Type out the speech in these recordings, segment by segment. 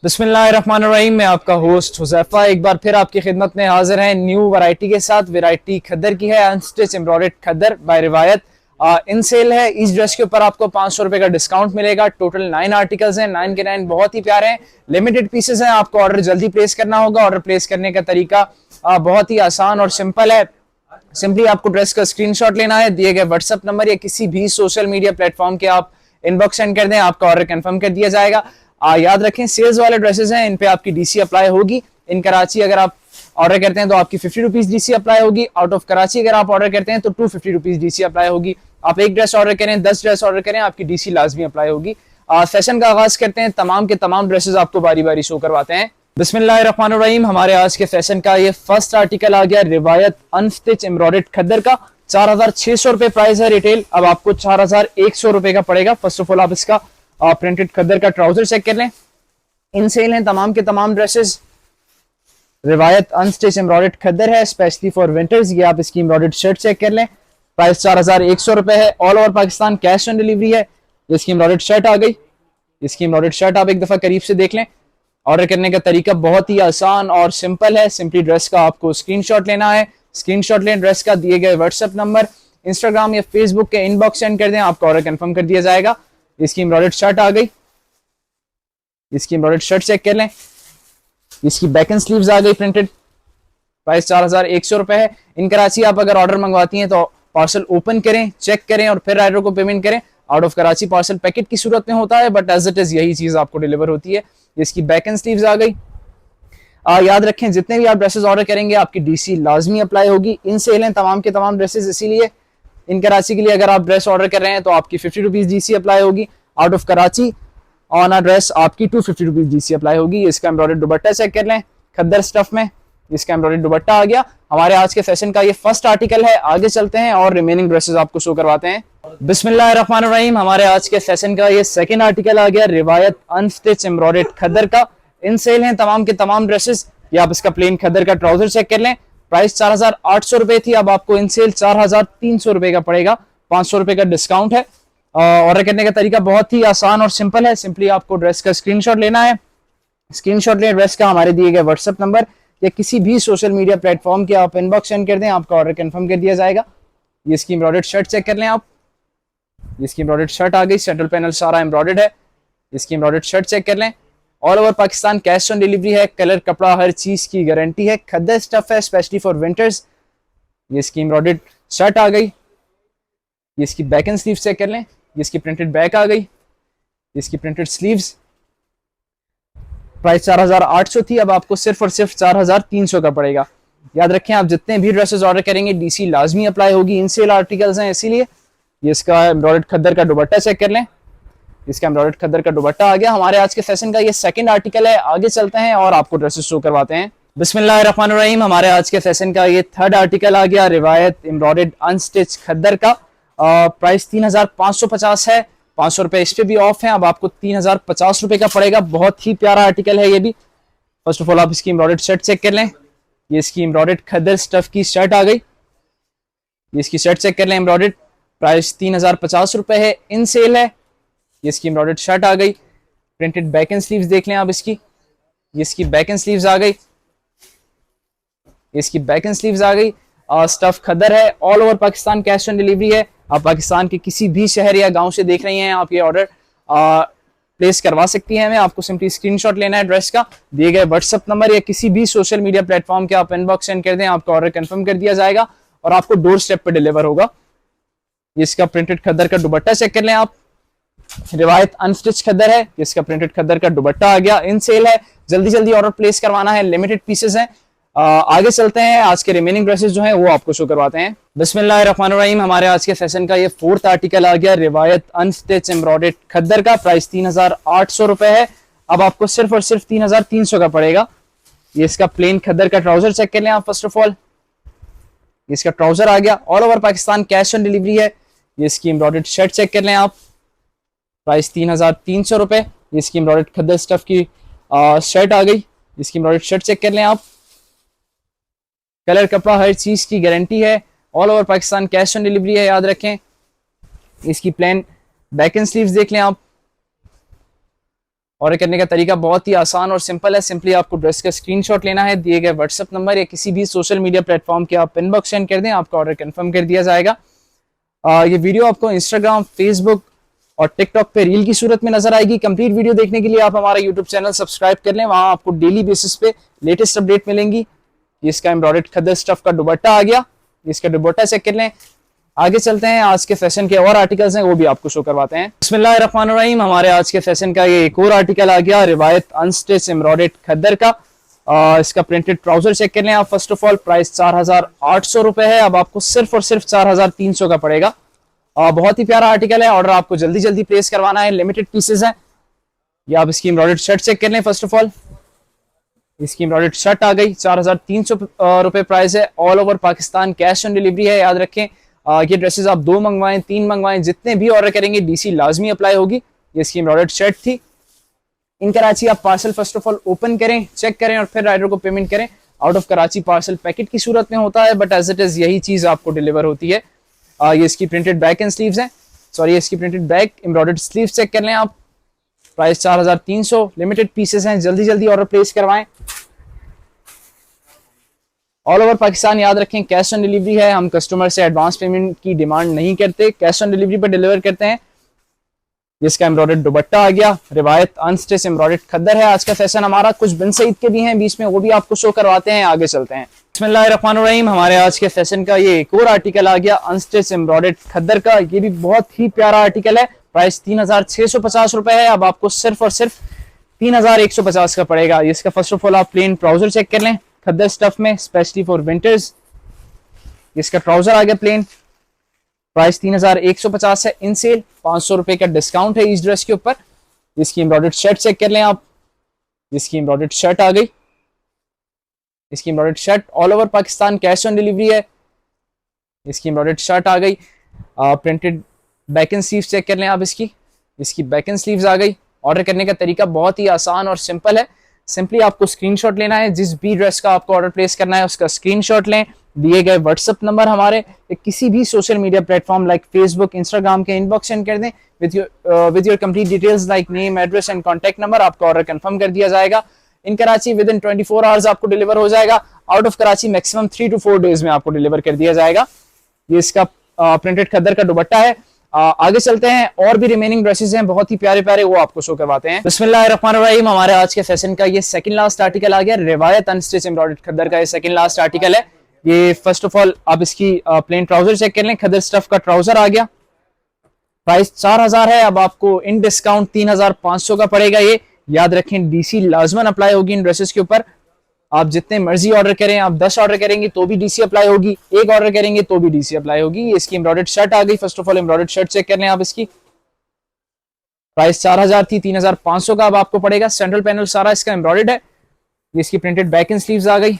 बिस्मिल्लाहिर्रहमानिर्रहीम। मैं आपका होस्ट हुज़ैफा एक बार फिर आपकी खिदमत में हाजिर है न्यू वैरायटी के साथ। वैरायटी खद्दर की है, अनस्टिच एम्ब्रॉयडर्ड खद्दर बाय रिवायत। इन सेल है। इस ड्रेस के ऊपर आपको 500 रुपए का डिस्काउंट मिलेगा। टोटल 9 आर्टिकल्स हैं, 9 के 9 बहुत ही प्यारे हैं। लिमिटेड पीसेस हैं, आपको ऑर्डर जल्दी प्लेस करना होगा। ऑर्डर प्लेस करने का तरीका बहुत ही आसान और सिंपल है। सिंपली आपको ड्रेस का स्क्रीनशॉट लेना है, दिए गए व्हाट्सएप नंबर या किसी भी सोशल मीडिया प्लेटफॉर्म के आप इनबॉक्स सेंड कर दें, आपका ऑर्डर कंफर्म कर दिया जाएगा। याद रखें, सेल्स वाले ड्रेसेस हैं, इन पे आपकी डीसी अप्लाई होगी। इन कराची अगर आप ऑर्डर करते हैं तो आपकी 50 रुपीज डीसी अप्लाई होगी। आउट ऑफ कराची अगर आप ऑर्डर करते हैं तो 250 रुपीज डीसी अप्लाई होगी। आप एक ड्रेस ऑर्डर करें, 10 ड्रेस ऑर्डर करें, आपकी डीसी लाजमी अप्लाई होगी। सेशन का आगाज करते हैं। तमाम के तमाम ड्रेसेस आपको बारी बारी शो करवाते हैं। बिस्मिल्लाहिर्रहमानिर्रहीम। हमारे आज के फैशन का ये फर्स्ट आर्टिकल आ गया, रिवायत अनस्टिच एम्ब्रॉयडर्ड खद्दर का। 4600 रुपए प्राइस है रिटेल, अब आपको 4100 रुपए का पड़ेगा। फर्स्ट ऑफ ऑल आप इसका प्रिंटेड खद्दर का ट्राउजर चेक कर लें। इन सेल हैं तमाम के तमाम ड्रेसेस। रिवायत अनस्टिच एम्ब्रॉयडर्ड खद्दर है, स्पेशली फॉर विंटर्स। ये आप इसकी एम्ब्रॉयडर्ड शर्ट चेक कर लें। प्राइस 4100 रुपए है। All over Pakistan cash on delivery है। इसकी एम्ब्रॉयडर्ड शर्ट आ गई। इसकी एम्ब्रॉयडर्ड शर्ट आप एक दफा करीब से देख लें। ऑर्डर करने का तरीका बहुत ही आसान और सिंपल है। सिंपली ड्रेस का आपको स्क्रीनशॉट लेना है। स्क्रीनशॉट लें ड्रेस का, दिए गए व्हाट्सएप नंबर, इंस्टाग्राम या फेसबुक के इनबॉक्स सेंड कर दें, आपका ऑर्डर कंफर्म कर दिया जाएगा। इसकी एम्ब्रॉयडर्ड शर्ट आ गई। इसकी एम्ब्रॉयडर्ड शर्ट चेक कर लें। इसकी बैक एंड स्लीव्स आ गई प्रिंटेड। प्राइस 4100 रुपए है। इन कराची आप अगर ऑर्डर मंगवाती हैं तो पार्सल ओपन करें, चेक करें और फिर राइडर को पेमेंट करें। Out of Karachi parcel packet की सूरत में होता है, बट एज इट इज यही चीज आपको डिलीवर होती है। इसकी बैक एंड स्लीव्स आ गई। याद रखें, जितने भी आप ड्रेसेस ऑर्डर करेंगे आपकी डीसी लाजमी अप्लाई होगी। इन सेल हैं तमाम के तमाम ड्रेसेस, इसीलिए इन कराची के लिए अगर आप ड्रेस ऑर्डर कर रहे हैं तो आपकी 50 रुपीज डीसी अप्लाई होगी। Out of Karachi on a dress आपकी 250 रुपीज डीसी अप्लाई होगी। इसका एम्ब्रॉयडर्ड दुपट्टा चेक कर लें, खद्दर स्टफ में। इसका एम्ब्रॉयडर्ड दुपट्टा आ गया। हमारे आज के फैशन का ये फर्स्ट आर्टिकल है। आगे चलते हैं और रिमेनिंग ड्रेसेस आपको शो करवाते हैं। बिस्मिल्लाहिर्रहमानिर्रहीम। हमारे आज के फैशन का ये सेकंड आर्टिकल आ गया, रिवायत अनस्टिच एम्ब्रॉयडर्ड खद्दर का। इन सेल हैं तमाम के तमाम ड्रेसेस। ये आप इसका प्लेन खद्दर का ट्राउजर चेक कर लें। प्राइस 4800 रुपए थी, अब आपको इन सेल 4300 रुपए का पड़ेगा। 500 रुपए का डिस्काउंट है। ऑर्डर करने का तरीका बहुत ही आसान और सिंपल है। सिंपली आपको ड्रेस का स्क्रीनशॉट लेना है। स्क्रीनशॉट लें ड्रेस का, हमारे दिए गए व्हाट्सएप नंबर या किसी भी सोशल मीडिया प्लेटफॉर्म के आप इनबॉक्स सेंड कर दें, आपका ऑर्डर कंफर्म कर दिया जाएगा। ये इसकी एम्ब्रॉयडर्ड शर्ट चेक कर लें आप। इसकी एम्ब्रॉयडर्ड शर्ट आ गई, सेंट्रल पैनल सारा एम्ब्रॉयडर्ड है। इसकी एम्ब्रॉयडर्ड शर्ट चेक कर लें। All over Pakistan cash on delivery है। कलर, कपड़ा, हर चीज की गारंटी है। खद्दर स्टफ है, स्पेशली फॉर विंटर्स। ये इसकी एम्ब्रॉयडर्ड शर्ट आ गई। ये इसकी बैक एंड स्लीव चेक कर लें। ये इसकी प्रिंटेड बैक आ गई। इसकी प्रिंटेड स्लीव्स। प्राइस 4800 थी, अब आपको सिर्फ और सिर्फ 4300 का पड़ेगा। याद रखें, आप जितने भी ड्रेसेस ऑर्डर करेंगे डीसी लाजमी अप्लाई होगी। इन सेल आर्टिकल्स हैं इसीलिए। ये इसका एम्ब्रॉयडर्ड खद्दर का दुपट्टा चेक कर लें। इसका एम्ब्रॉयडर्ड खद्दर का दुपट्टा आ गया। हमारे आज के फैशन का ये सेकंड आर्टिकल है। आगे चलते हैं और आपको ड्रेसेस शो करवाते हैं। बिस्मिल्लाहिर्रहमानिर्रहीम। हमारे आज के फैशन का ये थर्ड आर्टिकल आ गया, रिवायत एम्ब्रॉयडर्ड अनस्टिच खद्दर का। प्राइस 3550 है। 500 रुपए इस पे भी ऑफ है, अब आपको 3050 रुपए का पड़ेगा। बहुत ही प्यारा आर्टिकल है ये भी। फर्स्ट ऑफ ऑल आप इसकी एम्ब्रॉयडर्ड शर्ट चेक कर लें। ये इसकी एम्ब्रॉयडर्ड खद्दर स्टफ की शर्ट आ गई। ये इसकी शर्ट चेक कर लें एम्ब्रॉयडर्ड। प्राइस 3050 रुपए है। इन सेल है। ये इसकी एम्ब्रॉयडर्ड शर्ट आ गई। प्रिंटेड बैक एंड स्लीव्स देख लें आप इसकी। ये इसकी बैक एंड स्लीव्स आ गई। इसकी बैक एंड स्लीव्स आ गई। स्टफ खद्दर है। All over Pakistan cash on delivery है। आप पाकिस्तान के किसी भी शहर या गांव से देख रही हैं, आप ये ऑर्डर प्लेस करवा सकती हैं। हमें आपको सिंपली स्क्रीनशॉट लेना है ड्रेस का, दिए गए व्हाट्सएप नंबर या किसी भी सोशल मीडिया प्लेटफॉर्म के आप इनबॉक्स सेंड कर दें, आपका ऑर्डर कंफर्म कर दिया जाएगा और आपको डोर स्टेप पर डिलीवर होगा। इसका प्रिंटेड खद्दर का दुपट्टा चेक कर लें आप। रिवायत अनस्टिच खद्दर है। इसका प्रिंटेड खद्दर का दुपट्टा आ गया। इन सेल है, जल्दी जल्दी ऑर्डर प्लेस करवाना है, लिमिटेड पीसेस हैं। आगे चलते हैं, आज के रिमेनिंग ड्रेसेस जो हैं वो आपको शो करवाते हैं। बिस्मिल्लाहिर्रहमानिर्रहीम। हमारे आज के फैशन का ये फोर्थ आर्टिकल आ गया, रिवायत अनस्टिच एम्ब्रॉयडर्ड खद्दर का। प्राइस 3800 रुपए है, अब आपको सिर्फ और सिर्फ 3300 का पड़ेगा। ये इसका प्लेन खद्दर का ट्राउजर चेक कर लें आप। फर्स्ट ऑफ ऑल इसका ट्राउजर आ गया। All over Pakistan cash on delivery है। ये इसकी एम्ब्रॉयडर्ड शर्ट चेक कर लें आप। प्राइस 3300 रुपए। ये इसकी एम्ब्रॉयडर्ड खद्दर स्टफ की शर्ट आ गई। इसकी एम्ब्रॉयडर्ड शर्ट चेक कर लें आप। कलर, कपड़ा, हर चीज की गारंटी है। All over Pakistan cash on delivery है, याद रखें। इसकी प्लेन बैक एंड स्लीव्स देख लें आप। ऑर्डर करने का तरीका बहुत ही आसान और सिंपल है। सिंपली आपको ड्रेस का स्क्रीनशॉट लेना है, दिए गए व्हाट्सएप नंबर या किसी भी सोशल मीडिया प्लेटफॉर्म के आप इनबॉक्स सेंड कर दें, आपका ऑर्डर कंफर्म कर दिया जाएगा। ये वीडियो आपको इंस्टाग्राम, फेसबुक और टिकटॉक पे रील की सूरत में नजर आएगी। कंप्लीट वीडियो देखने के लिए आप हमारा यूट्यूब चैनल सब्सक्राइब कर लें, वहां आपको डेली बेसिस पे लेटेस्ट अपडेट मिलेंगी। इसका एम्ब्रॉयडर्ड खद्दर स्टफ का दुपट्टा आ गया, इसका दुपट्टा चेक कर लें। आगे चलते हैं, आज के फैशन के और आर्टिकल्स हैं वो भी आपको शो करवाते हैं। बिस्मिल्लाहिर्रहमानिर्रहीम, हमारे आज के फैशन का ये एक और आर्टिकल आ गया, रिवायत अनस्टिच एम्ब्रॉयडर्ड खद्दर का। इसका प्रिंटेड ट्राउजर चेक कर लें आप। फर्स्ट ऑफ ऑल प्राइस 4800 रुपए है, अब आपको सिर्फ और सिर्फ 4300 का पड़ेगा। बहुत ही प्यारा आर्टिकल है, ऑर्डर आपको जल्दी जल्दी प्लेस करवाना है, लिमिटेड पीसेस हैं। ये आप इसकी एम्ब्रॉयडर्ड शर्ट चेक कर लें। फर्स्ट ऑफ ऑल इसकी एम्ब्रॉयडर्ड शर्ट आ गई, 4300 रुपए प्राइस है। All over Pakistan cash on delivery है, याद रखें। ये ड्रेसेस आप 2 मंगवाएं, 3 मंगवाएं, जितने भी ऑर्डर करेंगे डीसी लाजमी अप्लाई होगी। ये इसकी एम्ब्रॉयडर्ड शर्ट थी। इन कराची आप parcel first of all open करें, चेक करें और फिर राइडर को पेमेंट करें। Out of Karachi parcel packet की सूरत में होता है, बट एज इट इज यही चीज आपको डिलीवर होती है। ये इसकी प्रिंटेड बैक एंड स्लीव्स हैं, सॉरी इसकी printed back embroidered sleeves check कर लें आप। प्राइस 4300, लिमिटेड पीसेस हैं, जल्दी जल्दी ऑर्डर प्लेस करवाएं। ऑल ओवर पाकिस्तान याद रखें, कैश ऑन डिलीवरी है। हम कस्टमर से एडवांस पेमेंट की डिमांड नहीं करते, कैश ऑन डिलीवरी पर डिलीवर करते हैं। जिसका एम्ब्रॉयडर्ड दुपट्टा आ गया, रिवायत अनस्टिच एम्ब्रॉयडर्ड खद्दर है आज का फैशन हमारा। कुछ बिन सईद के भी हैं बीच में, वो भी आपको शो करवाते हैं। आगे चलते हैं। बिस्मिल्लाहिर्रहमानिर्रहीम, हमारे आज के फैशन का ये एक और आर्टिकल आ गया, अनस्टिच एम्ब्रॉयडर्ड खद्दर का। ये भी बहुत ही प्यारा आर्टिकल है। प्राइस 3650 रुपए है, अब आपको सिर्फ और सिर्फ 3150 का पड़ेगा। इसका फर्स्ट ऑफ ऑल आप प्लेन ट्राउजर चेक कर लें, खद्दर स्टफ में, स्पेशली फॉर विंटर्स। इसका ट्राउजर आ गया प्लेन, प्राइस 3150 है। इन सेल 500 रुपए का डिस्काउंट है इस ड्रेस के ऊपर। इसकी एम्ब्रॉयडर्ड शर्ट चेक कर लें आप। इसकी एम्ब्रॉयडर्ड शर्ट आ गई, इसकी embroidered shirt all over Pakistan cash on delivery है। इसकी एम्ब्रॉयडर्ड शर्ट आ गई। Printed back and sleeves check कर लें आप इसकी। इसकी बैक एंड स्लीव्स आ गई। ऑर्डर करने का तरीका बहुत ही आसान और सिंपल है। सिंपली आपको स्क्रीनशॉट लेना है, जिस भी ड्रेस का आपको ऑर्डर प्लेस करना है उसका स्क्रीनशॉट लें, दिए गए व्हाट्सएप नंबर हमारे किसी भी social media platform like Facebook, Instagram के इनबॉक्स सेंड कर दें with your complete details like name, address and contact number. आपका ऑर्डर कंफर्म कर दिया जाएगा। इन कराची विद इन 24 आवर्स आपको डिलीवर हो जाएगा। Out of Karachi maximum 3 to 4 days में आपको डिलीवर कर दिया जाएगा। ये इसका प्रिंटेड खद्दर का दुपट्टा है। आगे चलते हैं, और भी रिमेनिंग ड्रेसेस हैं बहुत ही प्यारे प्यारे, वो आपको शो करवाते हैं। बिस्मिल्लाहिर्रहमानिर्रहीम, हमारे आज के फैशन का ये सेकंड लास्ट आर्टिकल आ गया, रिवायत अनस्टिच एम्ब्रॉयडर्ड खद्दर का ये सेकंड लास्ट आर्टिकल है। ये फर्स्ट ऑफ ऑल आप इसकी प्लेन ट्राउजर चेक कर लें, खद्दर स्टफ का ट्राउजर आ गया। प्राइस 4000 है, अब आपको इन डिस्काउंट 3500 का पड़ेगा। ये याद रखें, डीसी लाजमन अप्लाई होगी इन ड्रेसेस के ऊपर। आप जितने मर्जी ऑर्डर करें, आप 10 ऑर्डर करेंगे तो भी डीसी अप्लाई होगी, 1 ऑर्डर करेंगे तो भी डीसी अप्लाई होगी। इसकी एम्ब्रॉयडर्ड शर्ट आ गई। First of all embroidered shirt check कर लें आप इसकी। प्राइस 4000 थी, 3500 का अब आपको पड़ेगा। सेंट्रल पैनल सारा इसका एम्ब्रॉयडर्ड है। इसकी प्रिंटेड बैक एंड स्लीव्स आ गई,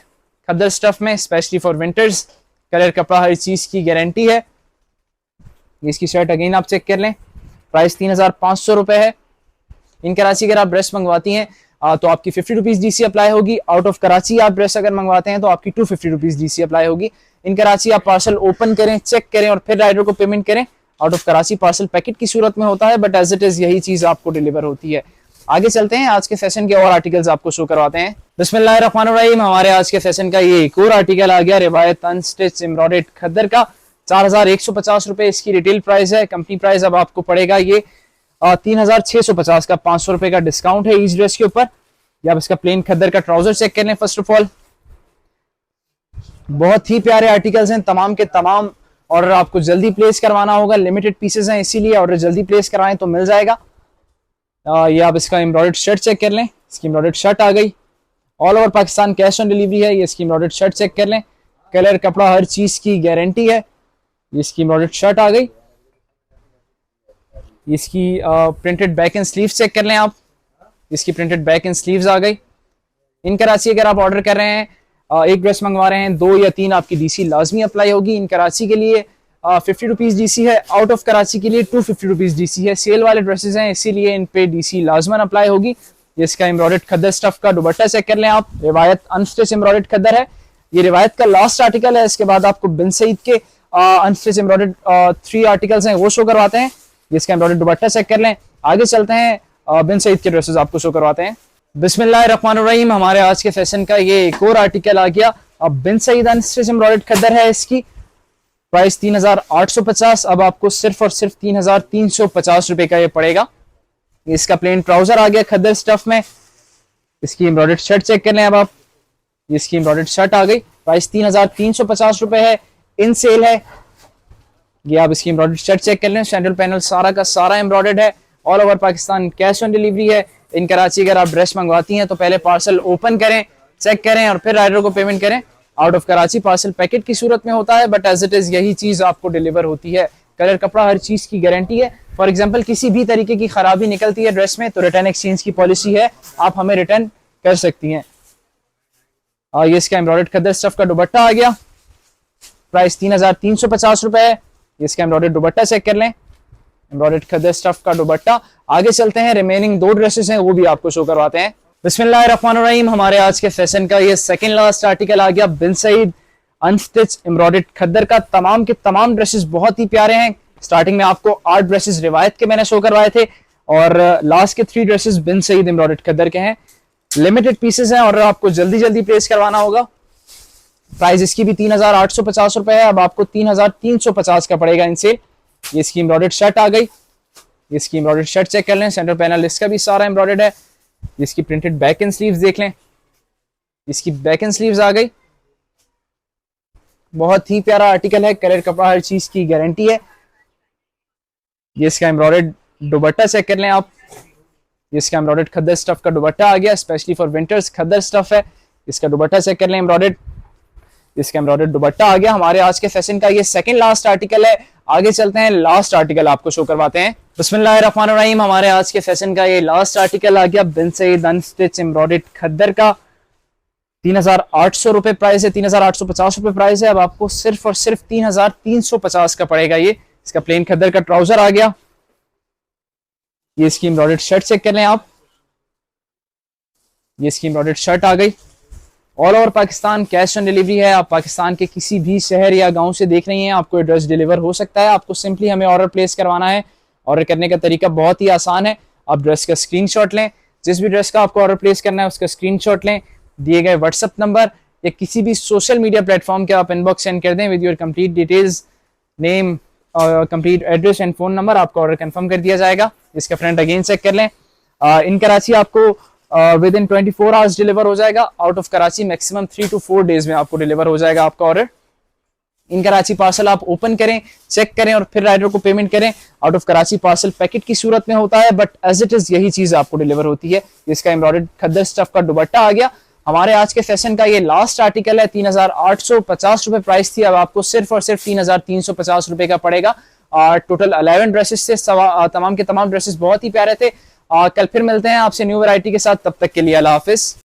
खद्दर स्टफ में, स्पेशली फॉर विंटर्स। कलर कपड़ा हर चीज की गारंटी है। इसकी शर्ट अगेन आप चेक कर लें, प्राइस 3500 रुपए है। इन कराची अगर आप ड्रेस मंगवाती हैं तो आपकी 50 रुपीज डीसी अप्लाई होगी। आउट ऑफ कराची आप ड्रेस अगर मंगवाते हैं तो आपकी 250 रुपीज डीसी अप्लाई होगी। इन कराची आप पार्सल ओपन करें, चेक करें और फिर राइडर को पेमेंट करें। Out of Karachi parcel packet की सूरत में होता है, बट एज इट इज यही चीज आपको डिलीवर होती है। आगे चलते हैं, आज के फैशन के और आर्टिकल्स आपको शो करवाते हैं। बिस्मिल्लाहिर्रहमानिर्रहीम, हमारे आज के फैशन का ये एक और आर्टिकल आ गया, रिवायत अनस्टिच एम्ब्रॉयडर्ड खद्दर का। 4150 रुपए इसकी रिटेल प्राइस है। कंपनी प्राइस अब आपको पड़ेगा ये 3650 का, 500 रुपए का डिस्काउंट है इस ड्रेस के ऊपर। या आप इसका प्लेन खद्दर का ट्राउजर चेक कर लें। फर्स्ट ऑफ ऑल बहुत ही प्यारे आर्टिकल्स हैं, तमाम के तमाम ऑर्डर आपको जल्दी प्लेस करवाना होगा, लिमिटेड पीसेस हैं इसीलिए ऑर्डर जल्दी प्लेस करवाएं तो मिल जाएगा। ये आप इसका एम्ब्रॉयडर्ड शर्ट चेक कर लें। इसकी एम्ब्रॉयडर्ड शर्ट आ गई। All over Pakistan cash on delivery है। ये इसकी एम्ब्रॉयडर्ड शर्ट चेक कर लें, कलर कपड़ा हर चीज की गारंटी है। इसकी एम्ब्रॉयडर्ड शर्ट आ गई। इसकी printed back and sleeves check कर लें आप। इसकी प्रिंटेड बैक एंड स्लीव्स आ गई। इन कराची अगर आप ऑर्डर कर रहे हैं, एक ड्रेस मंगवा रहे हैं, 2 या 3 आपकी डीसी लाजमी अप्लाई होगी। इन कराची के लिए 50 रुपीज डीसी है, आउट ऑफ कराची के लिए 250 रुपीज डीसी है। सेल वाले ड्रेसेस हैं इसीलिए इन पे डीसी लाजमन अप्लाई होगी। इसका एम्ब्रॉयडर्ड खद्दर स्टफ का दुपट्टा चेक कर लें आप। रिवायत अनस्टिच एम्ब्रॉयडर्ड खद्दर है। ये रिवायत का लास्ट आर्टिकल है। इसके बाद आपको बिन सईद के अनस्टिच एम्ब्रॉयडर्ड 3 आर्टिकल्स हैं वो शो करवाते हैं। इसका एम्ब्रॉयडर्ड दुपट्टा चेक कर लें। आगे चलते हैं, बिन सईद के ड्रेसेस आपको शो करवाते हैं। बिस्मिल्लाहिर्रहमानिर्रहीम, हमारे आज के फैशन का ये एक और आर्टिकल आ गया। अब बिन सईद अनस्टिच एम्ब्रॉयडर्ड खद्दर है, इसकी प्राइस 3850। अब आपको सिर्फ और सिर्फ 3350 रुपए का ये पड़ेगा। इसका प्लेन ट्राउजर आ गया खद्दर स्टफ में। इसकी एम्ब्रॉयडर्ड शर्ट चेक कर लें अब आप, इसकी एम्ब्रॉयडर्ड शर्ट आ गई, प्राइस 3350 रुपए है, इन सेल है। ये आप इसकी एम्ब्रॉयडर्ड शर्ट चेक कर लें, सेंट्रल पैनल सारा का सारा एम्ब्रॉयडर्ड है, all over Pakistan cash on delivery है। इन कराची अगर आप ड्रेस मंगवाती हैं तो पहले पार्सल ओपन करें, चेक करें और फिर राइडर को पेमेंट करें। Out of Karachi parcel packet की सूरत में होता है, बट एज इट इज यही चीज आपको डिलीवर होती है। कलर कपड़ा हर चीज की गारंटी है। फॉर एग्जाम्पल किसी भी तरीके की खराबी निकलती है ड्रेस में तो रिटर्न एक्सचेंज की पॉलिसी है, आप हमें रिटर्न कर सकती हैं। और ये इसका एम्ब्रॉयडर्ड खद्दर स्टफ का दुपट्टा आ गया, प्राइस 3350 रुपए है। इसका एम्ब्रॉयडर्ड दुपट्टा चेक कर लें, एम्ब्रॉयडर्ड खद्दर स्टफ का दुपट्टा। आगे चलते हैं, रिमेनिंग 2 ड्रेसेस हैं वो भी आपको शो करवाते हैं। बिस्मिल्लाहिर्रहमानिर्रहीम, हमारे आज के फैशन का ये सेकंड लास्ट आर्टिकल आ गया। बिन सईद अनस्टिच एम्ब्रॉयडर्ड खद्दर का तमाम के तमाम ड्रेसेस बहुत ही प्यारे हैं। स्टार्टिंग में आपको 8 ड्रेसेस रिवायत के मैंने शो करवाए थे और लास्ट के 3 ड्रेसेस बिन सईद एम्ब्रॉयडर्ड खद्दर के हैं। लिमिटेड पीसेस हैं और आपको जल्दी जल्दी प्लेस करवाना होगा। प्राइस इसकी भी 3850 रुपए है, अब आपको 3350 का पड़ेगा इन सेल। ये इसकी एम्ब्रॉयडर्ड शर्ट आ गई, इसकी एम्ब्रॉयडर्ड शर्ट चेक कर लें, सेंटर पैनल इसका भी सारा एम्ब्रॉयडर्ड है। इसकी प्रिंटेड बैक एंड स्लीव्स देख लें, इसकी बैक एंड स्लीव्स आ गई। बहुत ही प्यारा आर्टिकल है, कलर कपड़ा हर चीज की गारंटी है। ये इसका एम्ब्रॉयडर्ड दुपट्टा चेक कर लें आप, इसका एम्ब्रॉयडर्ड खद्दर स्टफ का दुपट्टा आ गया, specially for winters khaddar stuff है। इसका दुपट्टा चेक कर लें एम्ब्रॉयडर्ड, इसका एम्ब्रॉयडर्ड दुपट्टा आ गया। हमारे आज के फैशन का ये सेकंड लास्ट आर्टिकल है। आगे चलते हैं, लास्ट आर्टिकल आपको शो करवाते हैं। बिस्मिल्लाहिर्रहमानिर्रहीम, हमारे आज के फैशन का ये लास्ट आर्टिकल आ गया। बिन सईद अनस्टिच एम्ब्रॉयडर्ड खद्दर का 3800 रुपए प्राइस है, 3850 रुपए प्राइस है। अब आपको सिर्फ और सिर्फ 3350 का पड़ेगा ये। इसका प्लेन खद्दर का ट्राउजर आ गया, ये इसकी एम्ब्रॉयडर्ड शर्ट चेक कर लें आप, ये इसकी एम्ब्रॉयडर्ड शर्ट आ गई। All over Pakistan cash on delivery है। आप पाकिस्तान के किसी भी शहर या गांव से देख रही हैं, आपको एड्रेस डिलीवर हो सकता है। आपको सिंपली हमें ऑर्डर प्लेस करवाना है। ऑर्डर करने का तरीका बहुत ही आसान है। आप ड्रेस का स्क्रीनशॉट लें, जिस भी ड्रेस का आपको ऑर्डर प्लेस करना है उसका स्क्रीनशॉट लें, दिए गए व्हाट्सएप नंबर या किसी भी सोशल मीडिया प्लेटफॉर्म के आप इनबॉक्स सेंड कर दें with your complete details, name और complete address and phone number, आपका ऑर्डर कंफर्म कर दिया जाएगा। इसका फ्रंट अगेन चेक कर लें। इन कराची आपको विद इन 24 आवर्स डिलीवर हो जाएगा। Out of Karachi maximum 3 to 4 days में आपको डिलीवर हो जाएगा आपका ऑर्डर। इन कराची पार्सल आप ओपन करें, चेक करें और फिर राइडर को पेमेंट करें। Out of Karachi parcel packet की सूरत में होता है, बट एज इट इज यही चीज आपको डिलीवर होती है। इसका एम्ब्रॉयडर्ड खद्दर स्टफ का दुपट्टा आ गया। हमारे आज के फैशन का ये लास्ट आर्टिकल है। 3850 रुपए प्राइस थी, अब आपको सिर्फ और सिर्फ 3350 रुपए का पड़ेगा। टोटल 11 ड्रेसेस थे, तमाम के तमाम ड्रेसेस बहुत ही प्यारे थे। कल फिर मिलते हैं आपसे न्यू वैरायटी के साथ, तब तक के लिए अल्लाह हाफिज।